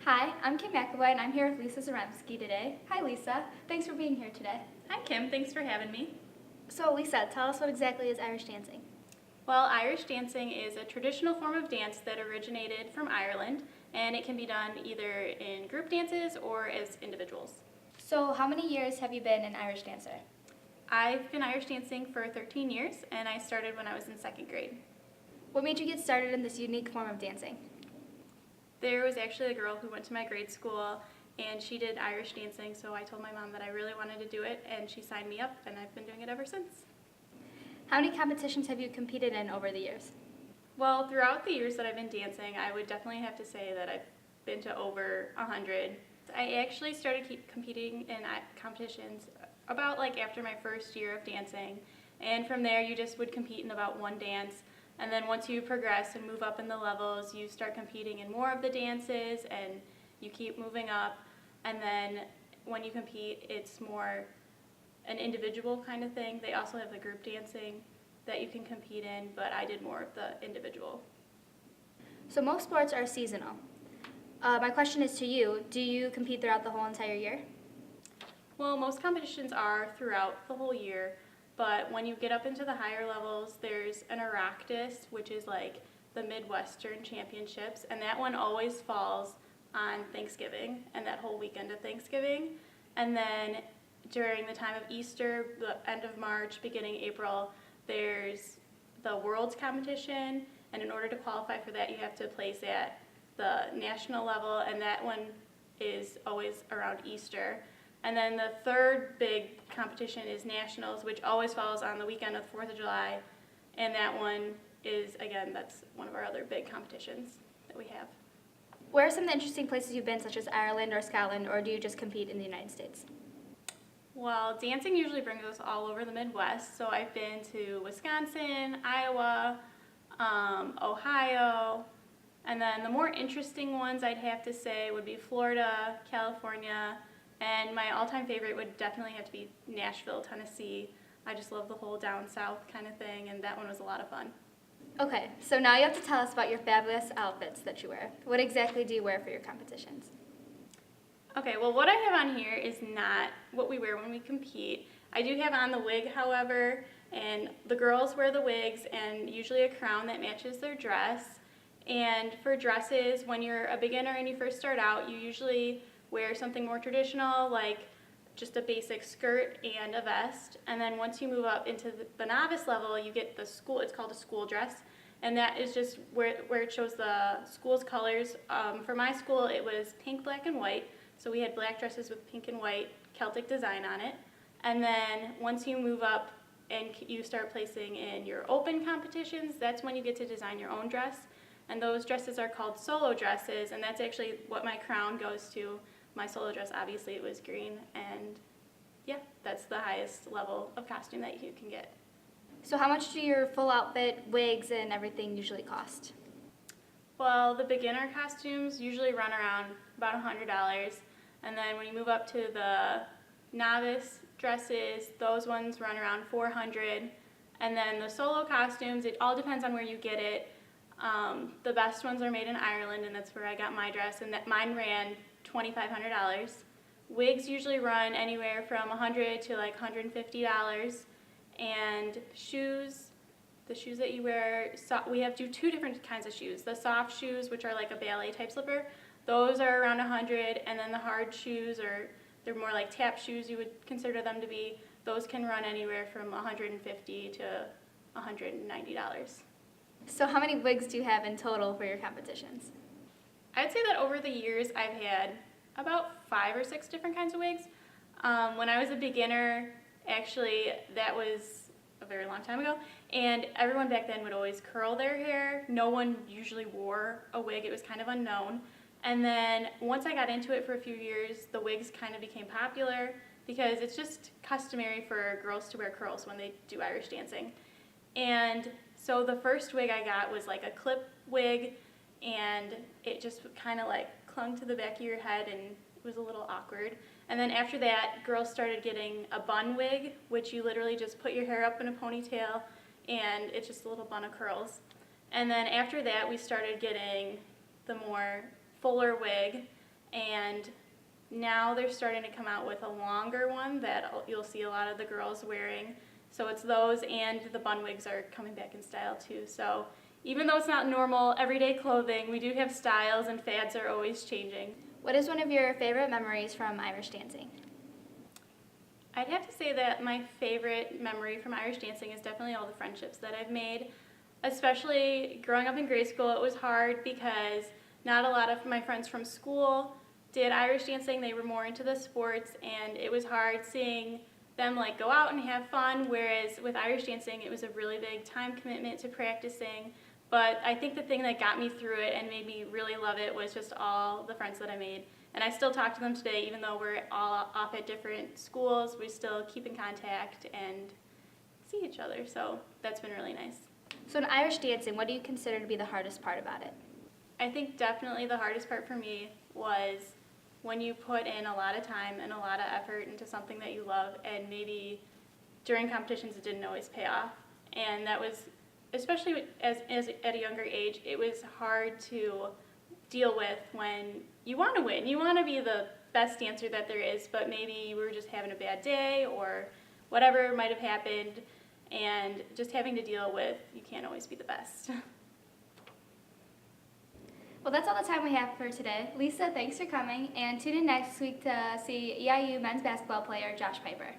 Hi, I'm Kim McAvoy and I'm here with Lisa Zaremski today. Hi Lisa, thanks for being here today. Hi Kim, thanks for having me. So Lisa, tell us what exactly is Irish dancing? Well, Irish dancing is a traditional form of dance that originated from Ireland, and it can be done either in group dances or as individuals. So how many years have you been an Irish dancer? I've been Irish dancing for 13 years, and I started when I was in second grade. What made you get started in this unique form of dancing? There was actually a girl who went to my grade school, and she did Irish dancing, so I told my mom that I really wanted to do it, and she signed me up, and I've been doing it ever since. How many competitions have you competed in over the years? Well, throughout the years that I've been dancing, I would definitely have to say that I've been to over 100. I actually started competing in competitions about after my first year of dancing, and from there you just would compete in about one dance, and then once you progress and move up in the levels, you start competing in more of the dances, and you keep moving up, and then when you compete, it's more an individual kind of thing. They also have the group dancing that you can compete in, but I did more of the individual. So most sports are seasonal. My question is to you, do you compete throughout the whole entire year? Well, most competitions are throughout the whole year, but when you get up into the higher levels, there's an Oireachtas, which is like the Midwestern Championships, and that one always falls on Thanksgiving and that whole weekend of Thanksgiving. And then during the time of Easter, the end of March, beginning April, there's the Worlds competition, and in order to qualify for that, you have to place at the national level, and that one is always around Easter. And then the third big competition is nationals, which always falls on the weekend of 4th of July, and that one is, again, that's one of our other big competitions that we have. Where are some of the interesting places you've been, such as Ireland or Scotland, or do you just compete in the United States? Well, dancing usually brings us all over the Midwest, so I've been to Wisconsin, Iowa, Ohio, and then the more interesting ones I'd have to say would be Florida, California, and my all-time favorite would definitely have to be Nashville, Tennessee. I just love the whole down south kind of thing, and that one was a lot of fun. Okay, so now you have to tell us about your fabulous outfits that you wear. What exactly do you wear for your competitions? Okay, well what I have on here is not what we wear when we compete. I do have on the wig, however, and the girls wear the wigs and usually a crown that matches their dress. And for dresses, when you're a beginner and you first start out, you usually wear something more traditional, like just a basic skirt and a vest. And then once you move up into the novice level, you get it's called a school dress. And that is just where it shows the school's colors. For my school, it was pink, black, and white. So we had black dresses with pink and white Celtic design on it. And then once you move up and you start placing in your open competitions, that's when you get to design your own dress. And those dresses are called solo dresses, and that's actually what my crown goes to. My solo dress, obviously, it was green, and yeah, that's the highest level of costume that you can get. So how much do your full outfit, wigs, and everything usually cost? Well, the beginner costumes usually run around about $100, and then when you move up to the novice dresses, those ones run around $400, and then the solo costumes, it all depends on where you get it. The best ones are made in Ireland, and that's where I got my dress, and that mine ran $2,500. Wigs usually run anywhere from $100 to like $150, and shoes, the shoes that you wear, we have two different kinds of shoes. The soft shoes, which are like a ballet type slipper, those are around $100, and then the hard shoes, or they're more like tap shoes you would consider them to be, those can run anywhere from $150 to $190. So how many wigs do you have in total for your competitions? I'd say that over the years I've had about 5 or 6 different kinds of wigs. When I was a beginner, actually that was a very long time ago, and everyone back then would always curl their hair. No one usually wore a wig, it was kind of unknown. And then once I got into it for a few years, the wigs kind of became popular because it's just customary for girls to wear curls when they do Irish dancing. And so the first wig I got was like a clip wig, and it just kind of like clung to the back of your head, and it was a little awkward. And then after that, girls started getting a bun wig, which you literally just put your hair up in a ponytail, and it's just a little bun of curls. And then after that, we started getting the more fuller wig, and now they're starting to come out with a longer one that you'll see a lot of the girls wearing. So it's those, and the bun wigs are coming back in style too. So even though it's not normal everyday clothing, we do have styles, and fads are always changing. What is one of your favorite memories from Irish dancing? I'd have to say that my favorite memory from Irish dancing is definitely all the friendships that I've made. Especially growing up in grade school, it was hard because not a lot of my friends from school did Irish dancing. They were more into the sports, and it was hard seeing them like go out and have fun, whereas with Irish dancing it was a really big time commitment to practicing. But I think the thing that got me through it and made me really love it was just all the friends that I made. And I still talk to them today, even though we're all off at different schools. We still keep in contact and see each other, so that's been really nice. So in Irish dancing, what do you consider to be the hardest part about it? I think definitely the hardest part for me was when you put in a lot of time and a lot of effort into something that you love, and maybe during competitions it didn't always pay off. And that was, especially as at a younger age, it was hard to deal with when you want to win. You want to be the best dancer that there is, but maybe you were just having a bad day or whatever might have happened, and just having to deal with you can't always be the best. Well, that's all the time we have for today. Lisa, thanks for coming, and tune in next week to see EIU men's basketball player Josh Piper.